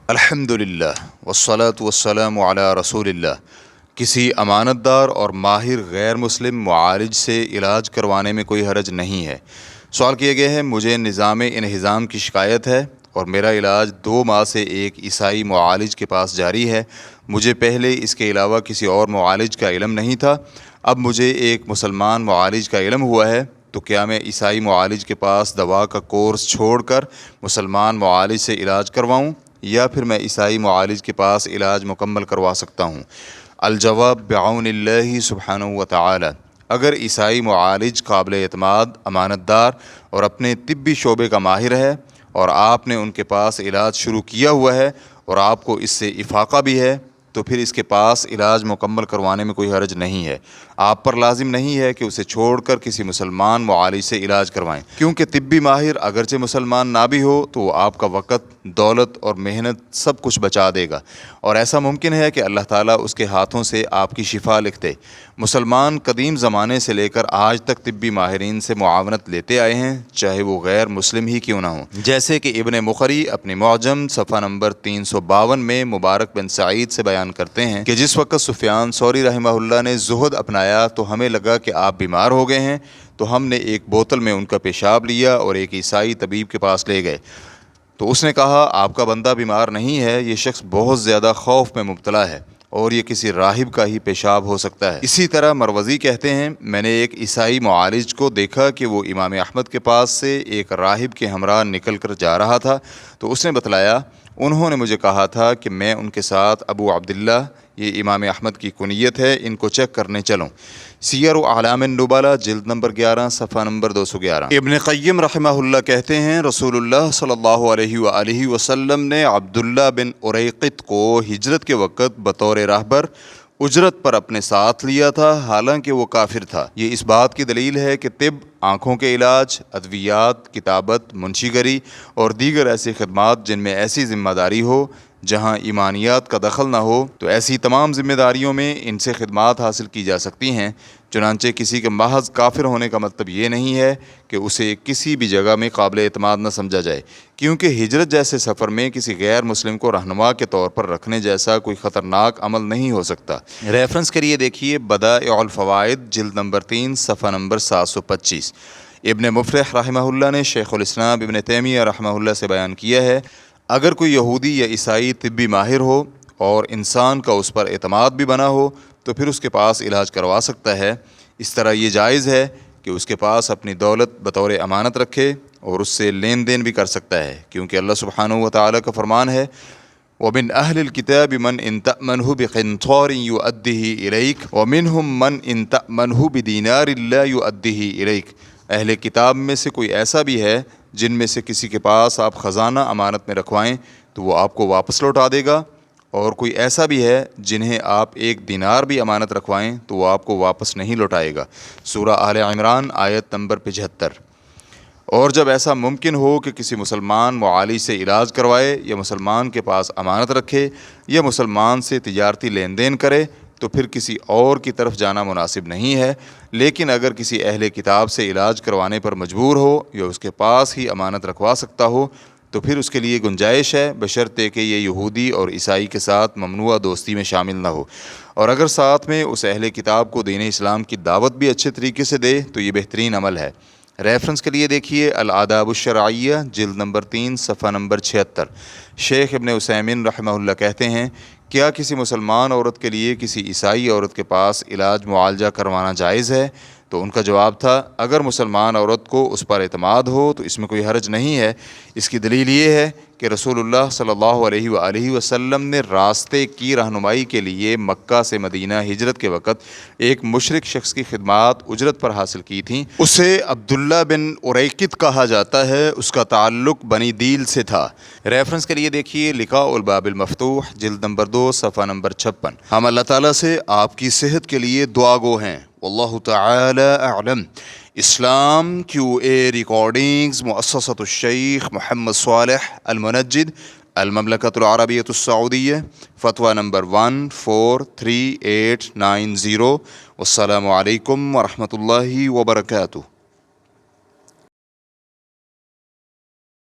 الحمدللہ والصلاة والسلام علی رسول اللہ۔ کسی امانت دار اور ماہر غیر مسلم معالج سے علاج کروانے میں کوئی حرج نہیں ہے۔ سوال کیا گیا ہے، مجھے نظام انہضام کی شکایت ہے اور میرا علاج 2 ماہ سے ایک عیسائی معالج کے پاس جاری ہے۔ مجھے پہلے اس کے علاوہ کسی اور معالج کا علم نہیں تھا، اب مجھے ایک مسلمان معالج کا علم ہوا ہے، تو کیا میں عیسائی معالج کے پاس دوا کا کورس چھوڑ کر مسلمان معالج سے علاج کرواؤں، یا پھر میں عیسائی معالج کے پاس علاج مکمل کروا سکتا ہوں؟ الجواب بعون اللہ سبحانہ و تعالی۔ اگر عیسائی معالج قابل اعتماد، امانت دار اور اپنے طبی شعبے کا ماہر ہے اور آپ نے ان کے پاس علاج شروع کیا ہوا ہے اور آپ کو اس سے افاقہ بھی ہے، تو پھر اس کے پاس علاج مکمل کروانے میں کوئی حرج نہیں ہے۔ آپ پر لازم نہیں ہے کہ اسے چھوڑ کر کسی مسلمان معالج سے علاج کروائیں، کیونکہ طبی ماہر اگرچہ مسلمان نہ بھی ہو تو وہ آپ کا وقت، دولت اور محنت سب کچھ بچا دے گا، اور ایسا ممکن ہے کہ اللہ تعالیٰ اس کے ہاتھوں سے آپ کی شفا لکھ دے۔ مسلمان قدیم زمانے سے لے کر آج تک طبی ماہرین سے معاونت لیتے آئے ہیں، چاہے وہ غیر مسلم ہی کیوں نہ ہوں، جیسے کہ ابن مخری اپنی معجم صفحہ نمبر 352 میں مبارک بن سعید سے بیان کرتے ہیں کہ جس وقت سفیان ثوری رحمہ اللہ نے زہد اپنایا تو ہمیں لگا کہ آپ بیمار ہو گئے ہیں، تو ہم نے ایک بوتل میں ان کا پیشاب لیا اور ایک عیسائی طبیب کے پاس لے گئے، تو اس نے کہا آپ کا بندہ بیمار نہیں ہے، یہ شخص بہت زیادہ خوف میں مبتلا ہے اور یہ کسی راہب کا ہی پیشاب ہو سکتا ہے۔ اسی طرح مروزی کہتے ہیں، میں نے ایک عیسائی معالج کو دیکھا کہ وہ امام احمد کے پاس سے ایک راہب کے ہمراہ نکل کر جا رہا تھا، تو اس نے بتلایا انہوں نے مجھے کہا تھا کہ میں ان کے ساتھ ابو عبداللہ، یہ امام احمد کی کنیت ہے، ان کو چیک کرنے چلوں۔ سیر اعلام النبلاء جلد نمبر 11 صفحہ نمبر 211۔ ابن قیم رحمہ اللہ کہتے ہیں، رسول اللہ صلی اللہ علیہ وآلہ وسلم نے عبداللہ بن اریقط کو ہجرت کے وقت بطور راہبر اجرت پر اپنے ساتھ لیا تھا، حالانکہ وہ کافر تھا۔ یہ اس بات کی دلیل ہے کہ طب، آنکھوں کے علاج، ادویات، کتابت، منشی گری اور دیگر ایسی خدمات جن میں ایسی ذمہ داری ہو جہاں ایمانیات کا دخل نہ ہو، تو ایسی تمام ذمہ داریوں میں ان سے خدمات حاصل کی جا سکتی ہیں۔ چنانچہ کسی کے محض کافر ہونے کا مطلب یہ نہیں ہے کہ اسے کسی بھی جگہ میں قابل اعتماد نہ سمجھا جائے، کیونکہ ہجرت جیسے سفر میں کسی غیر مسلم کو رہنما کے طور پر رکھنے جیسا کوئی خطرناک عمل نہیں ہو سکتا۔ ریفرنس کے لیے دیکھیے بدائع الفوائد جلد نمبر 3 صفحہ نمبر 725۔ ابن مفلح رحمہ اللہ نے شیخ الاسلام ابن تیمیہ رحمہ اللہ سے بیان کیا ہے، اگر کوئی یہودی یا عیسائی طبی ماہر ہو اور انسان کا اس پر اعتماد بھی بنا ہو تو پھر اس کے پاس علاج کروا سکتا ہے۔ اس طرح یہ جائز ہے کہ اس کے پاس اپنی دولت بطور امانت رکھے اور اس سے لین دین بھی کر سکتا ہے، کیونکہ اللہ سبحانہ و تعالیٰ کا فرمان ہے، وَمِنْ أَهْلِ الْكِتَابِ مَنْ إِنْ تَأْمَنْهُ بِقِنْطَارٍ يُؤَدِّهِ إِلَيْكَ وَمِنْهُمْ مَنْ إِنْ تَأْمَنْهُ بِدِينَارٍ لَا يُؤَدِّهِ إِلَيْكَ۔ اہل کتاب میں سے کوئی ایسا بھی ہے جن میں سے کسی کے پاس آپ خزانہ امانت میں رکھوائیں تو وہ آپ کو واپس لوٹا دے گا، اور کوئی ایسا بھی ہے جنہیں آپ 1 دینار بھی امانت رکھوائیں تو وہ آپ کو واپس نہیں لوٹائے گا۔ سورہ آل عمران آیت نمبر 75۔ اور جب ایسا ممکن ہو کہ کسی مسلمان معالج سے علاج کروائے یا مسلمان کے پاس امانت رکھے یا مسلمان سے تجارتی لین دین کرے تو پھر کسی اور کی طرف جانا مناسب نہیں ہے، لیکن اگر کسی اہل کتاب سے علاج کروانے پر مجبور ہو یا اس کے پاس ہی امانت رکھوا سکتا ہو تو پھر اس کے لیے گنجائش ہے، بشرطے کہ یہ یہودی اور عیسائی کے ساتھ ممنوعہ دوستی میں شامل نہ ہو، اور اگر ساتھ میں اس اہل کتاب کو دین اسلام کی دعوت بھی اچھے طریقے سے دے تو یہ بہترین عمل ہے۔ ریفرنس کے لیے دیکھیے الآداب الشرعیہ جلد نمبر 3 صفحہ نمبر 76۔ شیخ ابن عثیمین رحمہ اللہ کہتے ہیں، کیا کسی مسلمان عورت کے لیے کسی عیسائی عورت کے پاس علاج معالجہ کروانا جائز ہے؟ تو ان کا جواب تھا، اگر مسلمان عورت کو اس پر اعتماد ہو تو اس میں کوئی حرج نہیں ہے۔ اس کی دلیل یہ ہے کہ رسول اللہ صلی اللہ علیہ وآلہ وسلم نے راستے کی رہنمائی کے لیے مکہ سے مدینہ ہجرت کے وقت ایک مشرک شخص کی خدمات اجرت پر حاصل کی تھیں۔ اسے عبداللہ بن اریقط کہا جاتا ہے، اس کا تعلق بنی دیل سے تھا۔ ریفرنس کے لیے دیکھیے لقاء الباب المفتوح جلد نمبر 2 صفحہ نمبر 56۔ ہم اللہ تعالیٰ سے آپ کی صحت کے لیے دعا گو ہیں۔ واللہ تعالی اعلم۔ اسلام QA ریکارڈنگز، مؤسسۃ الشیخ محمد صالح المنجد، المملکۃ العربیۃ السعودیہ، فتویٰ نمبر 143890۔ والسلام علیکم ورحمۃ اللہ وبرکاتہ۔